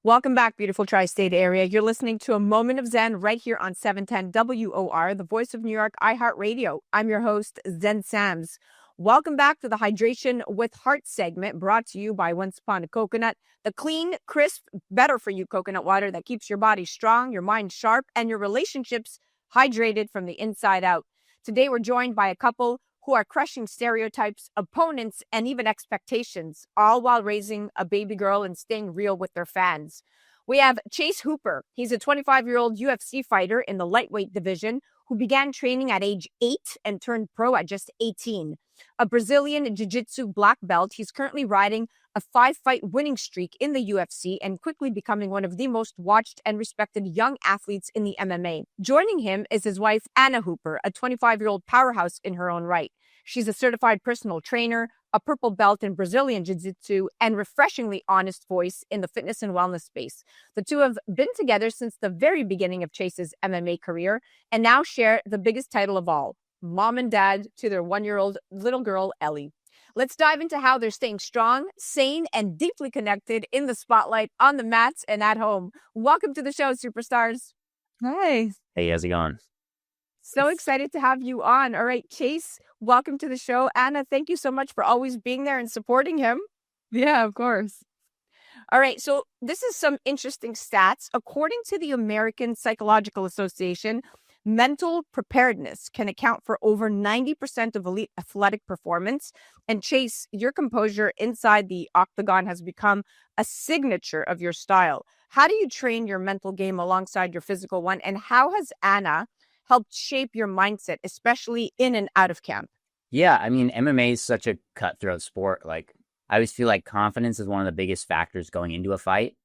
Welcome back, beautiful tri-state area. You're listening to A Moment of Zen right here on 710 WOR, the voice of New York, iHeartRadio. I'm your host, Zen Sams. Welcome back to the Hydration with Heart segment brought to you by Once Upon a Coconut, the clean, crisp, better for you coconut water that keeps your body strong, your mind sharp, and your relationships hydrated from the inside out. Today, we're joined by a couple who are crushing stereotypes, opponents, and even expectations, all while raising a baby girl and staying real with their fans. We have Chase Hooper. He's a 25-year-old UFC fighter in the lightweight division who began training at age 8 and turned pro at just 18. A Brazilian Jiu Jitsu black belt, he's currently riding a 5-fight winning streak in the UFC and quickly becoming one of the most watched and respected young athletes in the MMA. Joining him is his wife, Anna Hooper, a 25-year-old powerhouse in her own right. She's a certified personal trainer, a purple belt in Brazilian Jiu Jitsu, and refreshingly honest voice in the fitness and wellness space. The two have been together since the very beginning of Chase's MMA career and now share the biggest title of all, mom and dad to their 1-year-old little girl, Ellie. Let's dive into how they're staying strong, sane, and deeply connected in the spotlight, on the mats, and at home. Welcome to the show, superstars. Hi. Hey, how's it going? So excited to have you on. All right, Chase, welcome to the show. Anna, thank you so much for always being there and supporting him. Yeah, of course. All right, so this is some interesting stats. According to the American Psychological Association, mental preparedness can account for over 90% of elite athletic performance. And Chase, your composure inside the Octagon has become a signature of your style. How do you train your mental game alongside your physical one? And how has Anna helped shape your mindset, especially in and out of camp? Yeah, I mean, MMA is such a cutthroat sport. Like, I always feel like confidence is one of the biggest factors going into a fight.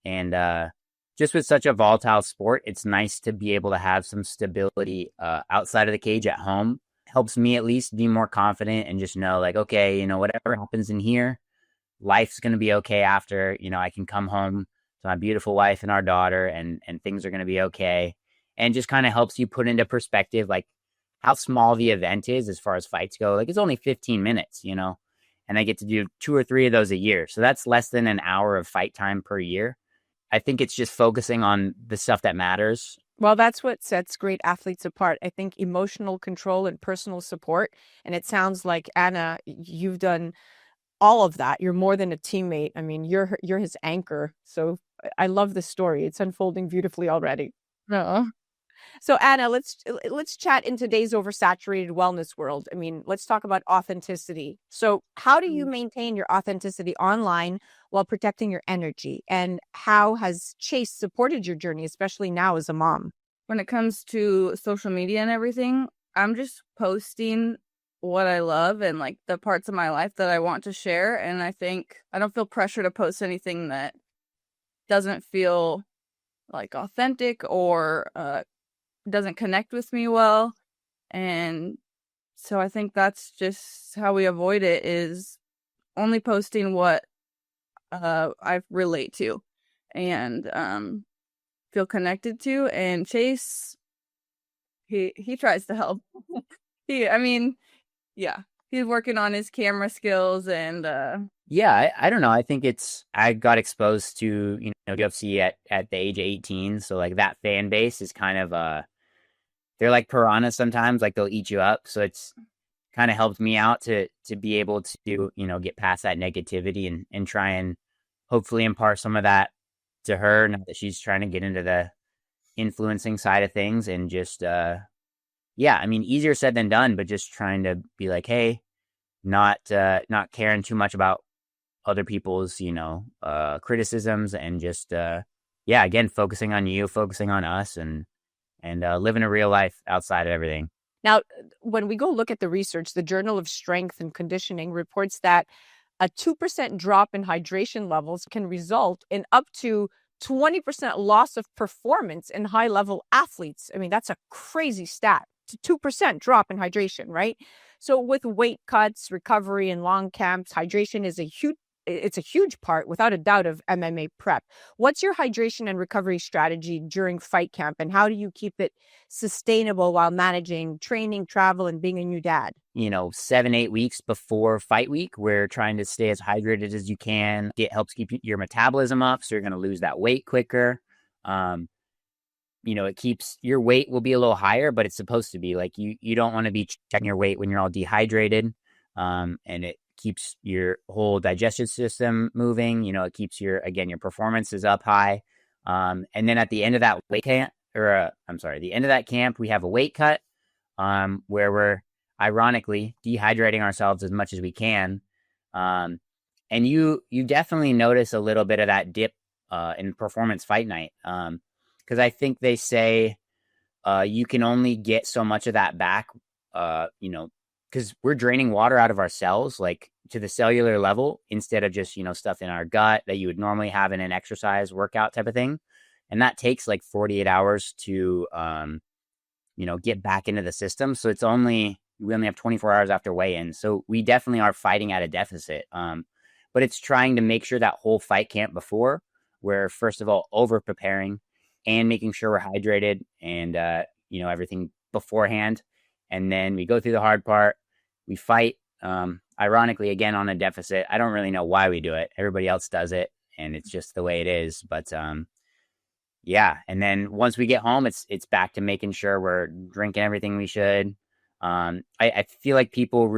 And just with such a volatile sport, it's nice to be able to have some stability outside of the cage at home. Helps me at least be more confident and just know, like, okay, whatever happens in here, life's going to be okay after. I can come home to my beautiful wife and our daughter, and things are going to be okay. And just kind of helps you put into perspective, like, how small the event is as far as fights go. Like, it's only 15 minutes, and I get to do 2 or 3 of those a year. So that's less than an hour of fight time per year. I think it's just focusing on the stuff that matters. Well, that's what sets great athletes apart. I think emotional control and personal support. And it sounds like, Anna, you've done all of that. You're more than a teammate. I mean, you're his anchor. So I love this story. It's unfolding beautifully already. No. So Anna, let's chat in today's oversaturated wellness world. I mean, let's talk about authenticity. So how do you maintain your authenticity online while protecting your energy? And how has Chase supported your journey, especially now as a mom? When it comes to social media and everything, I'm just posting what I love and like the parts of my life that I want to share. And I think I don't feel pressure to post anything that doesn't feel like authentic or doesn't connect with me well. And so I think that's just how we avoid it, is only posting what I relate to and feel connected to. And Chase, he tries to help. He's working on his camera skills and Yeah, I don't know. I think I got exposed to, UFC at the age of 18. So like that fan base is kind of, they're like piranhas sometimes, like they'll eat you up. So it's kind of helped me out to be able to, get past that negativity and try and hopefully impart some of that to her now that she's trying to get into the influencing side of things. And just, easier said than done, but just trying to be like, hey, not caring too much about other people's, criticisms, and just, again, focusing on you, focusing on us, and living a real life outside of everything. Now, when we go look at the research, the Journal of Strength and Conditioning reports that a 2% drop in hydration levels can result in up to 20% loss of performance in high-level athletes. I mean, that's a crazy stat. 2% drop in hydration, right? So with weight cuts, recovery, and long camps, hydration is a it's a huge part, without a doubt, of MMA prep. What's your hydration and recovery strategy during fight camp, and how do you keep it sustainable while managing training, travel, and being a new dad? 7-8 weeks before fight week, we're trying to stay as hydrated as you can. It helps keep your metabolism up, so you're going to lose that weight quicker. It keeps your weight will be a little higher, but it's supposed to be like you don't want to be checking your weight when you're all dehydrated. And it keeps your whole digestive system moving. It keeps your performance is up high. And then at the end of that the end of that camp, we have a weight cut, where we're ironically dehydrating ourselves as much as we can. And you definitely notice a little bit of that dip, in performance fight night. Because I think they say, you can only get so much of that back, because we're draining water out of our cells, like to the cellular level, instead of just, stuff in our gut that you would normally have in an exercise workout type of thing. And that takes like 48 hours to, get back into the system. So we only have 24 hours after weigh-in. So we definitely are fighting at a deficit. But it's trying to make sure that whole fight camp before, we're first of all over preparing and making sure we're hydrated and, everything beforehand. And then we go through the hard part. We fight, ironically, again, on a deficit. I don't really know why we do it. Everybody else does it, and it's just the way it is. But, yeah. And then once we get home, it's back to making sure we're drinking everything we should. I feel like people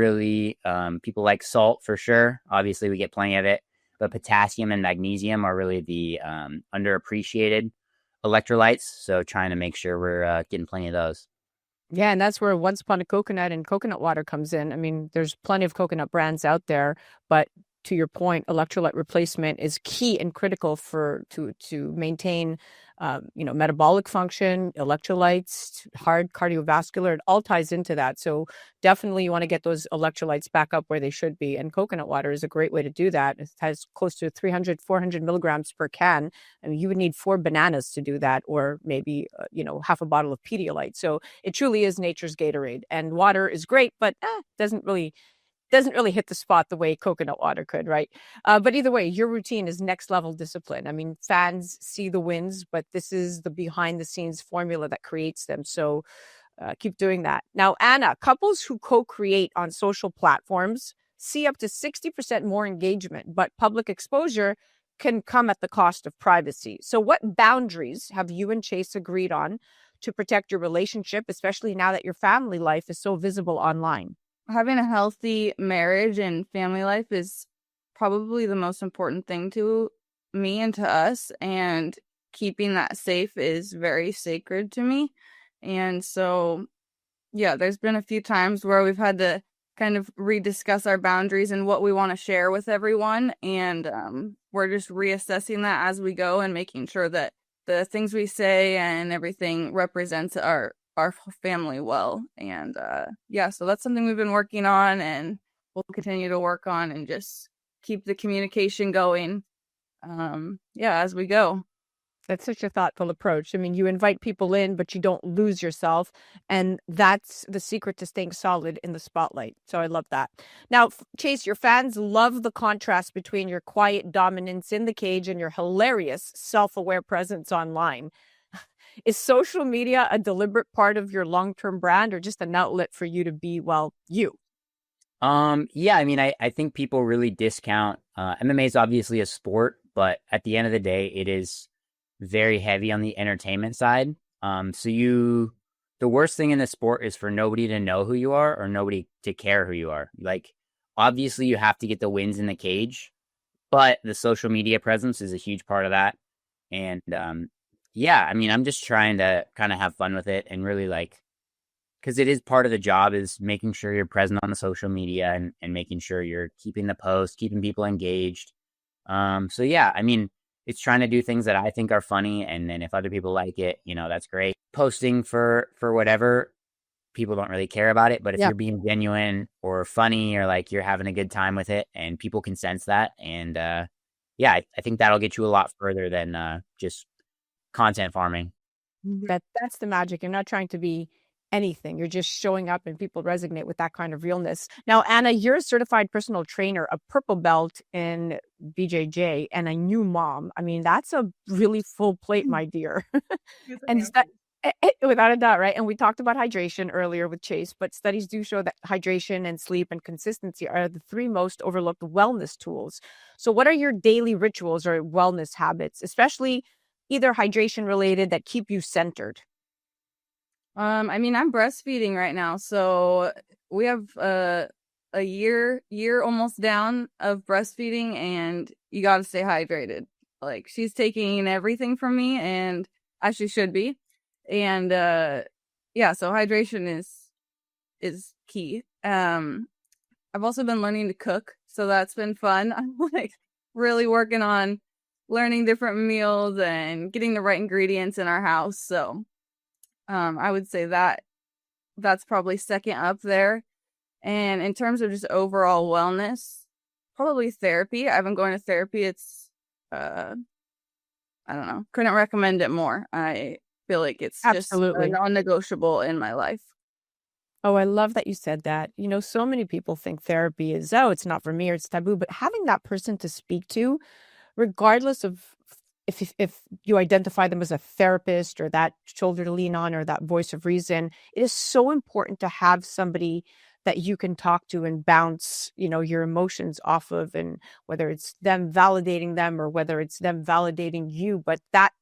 like salt for sure. Obviously, we get plenty of it. But potassium and magnesium are really the underappreciated electrolytes. So trying to make sure we're getting plenty of those. Yeah, and that's where Once Upon a Coconut and coconut water comes in. I mean, there's plenty of coconut brands out there, but to your point, electrolyte replacement is key and critical to maintain, metabolic function, electrolytes, heart, cardiovascular. It all ties into that. So definitely you want to get those electrolytes back up where they should be. And coconut water is a great way to do that. It has close to 300, 400 milligrams per can. I mean, you would need 4 bananas to do that, or maybe, half a bottle of Pedialyte. So it truly is nature's Gatorade. And water is great, but doesn't really hit the spot the way coconut water could, right? But either way, your routine is next level discipline. I mean, fans see the wins, but this is the behind the scenes formula that creates them. So keep doing that. Now, Anna, couples who co-create on social platforms see up to 60% more engagement, but public exposure can come at the cost of privacy. So what boundaries have you and Chase agreed on to protect your relationship, especially now that your family life is so visible online? Having a healthy marriage and family life is probably the most important thing to me and to us, and keeping that safe is very sacred to me. And so, yeah, there's been a few times where we've had to kind of rediscuss our boundaries and what we want to share with everyone. And we're just reassessing that as we go and making sure that the things we say and everything represents our family well. And so that's something we've been working on, and we'll continue to work on and just keep the communication going as we go. That's such a thoughtful approach. I mean, you invite people in, but you don't lose yourself. And that's the secret to staying solid in the spotlight. So I love that. Now, Chase, your fans love the contrast between your quiet dominance in the cage and your hilarious self-aware presence online. Is social media a deliberate part of your long-term brand, or just an outlet for you to be, you? Yeah, I mean, I think people really discount, MMA is obviously a sport, but at the end of the day, it is very heavy on the entertainment side. The worst thing in the sport is for nobody to know who you are or nobody to care who you are. Like, obviously you have to get the wins in the cage, but the social media presence is a huge part of that. And, I mean, I'm just trying to kind of have fun with it and really because it is part of the job, is making sure you're present on the social media and making sure you're keeping the post, keeping people engaged. I mean, it's trying to do things that I think are funny. And then if other people like it, that's great. Posting for whatever, people don't really care about it. But if you're being genuine or funny, or you're having a good time with it, and people can sense that. And I think that'll get you a lot further than just content farming. That's the magic. You're not trying to be anything. You're just showing up and people resonate with that kind of realness. Now, Anna, you're a certified personal trainer, a purple belt in BJJ, and a new mom. I mean, that's a really full plate, my dear. And without a doubt, right? And we talked about hydration earlier with Chase, but studies do show that hydration and sleep and consistency are the three most overlooked wellness tools. So what are your daily rituals or wellness habits, especially either hydration related, that keep you centered? I mean, I'm breastfeeding right now, so we have a year almost down of breastfeeding, and you got to stay hydrated. Like, she's taking everything from me, and as she should be. And yeah, so hydration is key. I've also been learning to cook, so that's been fun. I'm like really working on learning different meals and getting the right ingredients in our house. So I would say that's probably second up there. And in terms of just overall wellness, probably therapy. I've been going to therapy. It's I don't know, couldn't recommend it more. I feel like it's Absolutely. just non-negotiable in my life. Oh, I love that you said that. You know, so many people think therapy is, oh, it's not for me or it's taboo, but having that person to speak to, regardless of if you identify them as a therapist or that shoulder to lean on or that voice of reason, it is so important to have somebody that you can talk to and bounce, you know, your emotions off of, and whether it's them validating them or whether it's them validating you. But that,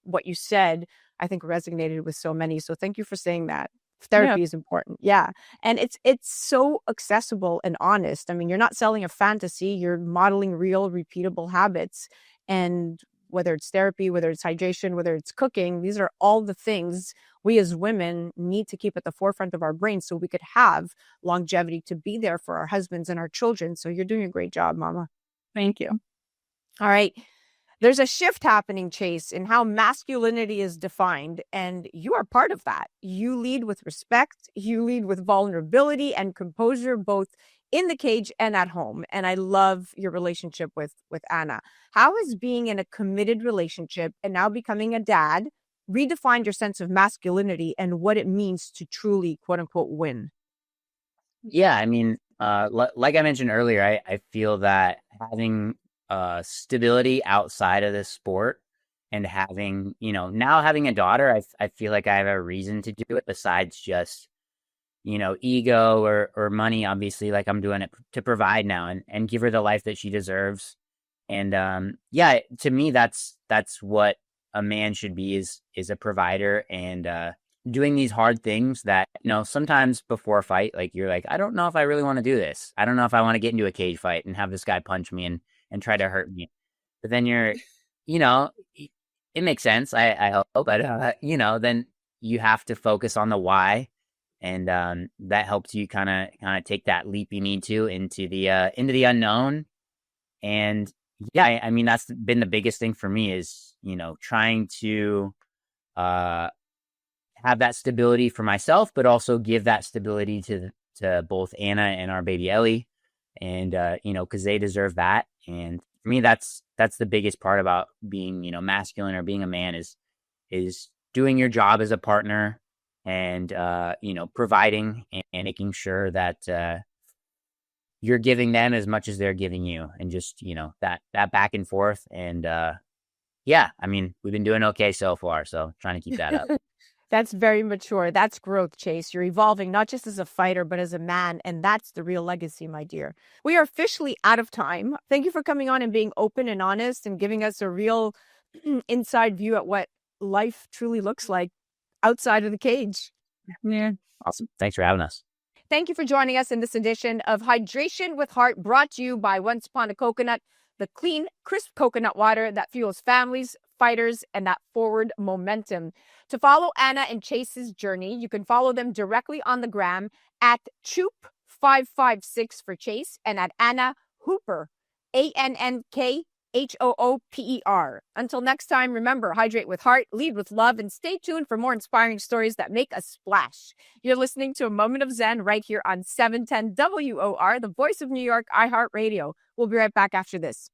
what you said, I think resonated with so many. So thank you for saying that. Therapy is important. Yeah. And it's so accessible and honest. I mean, you're not selling a fantasy, you're modeling real, repeatable habits. And whether it's therapy, whether it's hydration, whether it's cooking, these are all the things we as women need to keep at the forefront of our brains so we could have longevity to be there for our husbands and our children. So you're doing a great job, Mama. Thank you. All right. There's a shift happening, Chase, in how masculinity is defined, and you are part of that. You lead with respect, you lead with vulnerability and composure, both in the cage and at home. And I love your relationship with Anna. How has being in a committed relationship and now becoming a dad redefined your sense of masculinity and what it means to truly, quote unquote, win? Yeah, I mean, like I mentioned earlier, I feel that having stability outside of this sport and having, now having a daughter, I feel like I have a reason to do it besides just, ego or money. Obviously, like, I'm doing it to provide now and give her the life that she deserves. And yeah, to me, that's what a man should be, is a provider, and doing these hard things that, sometimes before a fight, like, you're like, I don't know if I really want to do this. I don't know if I want to get into a cage fight and have this guy punch me and try to hurt me. But then you're, it makes sense. I hope, but then you have to focus on the why. And that helps you kind of take that leap you need to into the unknown. And yeah, I mean, that's been the biggest thing for me, is, trying to have that stability for myself, but also give that stability to both Anna and our baby Ellie. And, because they deserve that. And for me, that's the biggest part about being, masculine or being a man, is doing your job as a partner and, providing and making sure that you're giving them as much as they're giving you, and just, that back and forth. And yeah, I mean, we've been doing okay so far, so trying to keep that up. That's very mature. That's growth, Chase. You're evolving not just as a fighter, but as a man. And that's the real legacy, my dear. We are officially out of time. Thank you for coming on and being open and honest and giving us a real inside view at what life truly looks like outside of the cage. Yeah. Awesome. Thanks for having us. Thank you for joining us in this edition of Hydration with Heart, brought to you by Once Upon a Coconut, the clean, crisp coconut water that fuels families, fighters, and that forward momentum. To follow Anna and Chase's journey, you can follow them directly on the gram at Choop556 for Chase and at Anna Hooper, ANNKHOOPER. Until next time, remember, hydrate with heart, lead with love, and stay tuned for more inspiring stories that make a splash. You're listening to A Moment of Zen right here on 710 WOR, the voice of New York, iHeartRadio. We'll be right back after this.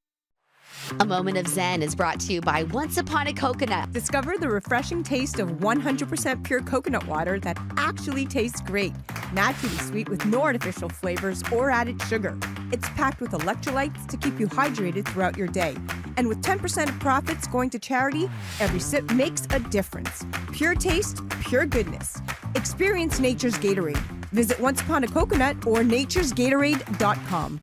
A Moment of Zen is brought to you by Once Upon a Coconut. Discover the refreshing taste of 100% pure coconut water that actually tastes great. Naturally sweet with no artificial flavors or added sugar. It's packed with electrolytes to keep you hydrated throughout your day. And with 10% of profits going to charity, every sip makes a difference. Pure taste, pure goodness. Experience nature's Gatorade. Visit Once Upon a Coconut or naturesgatorade.com.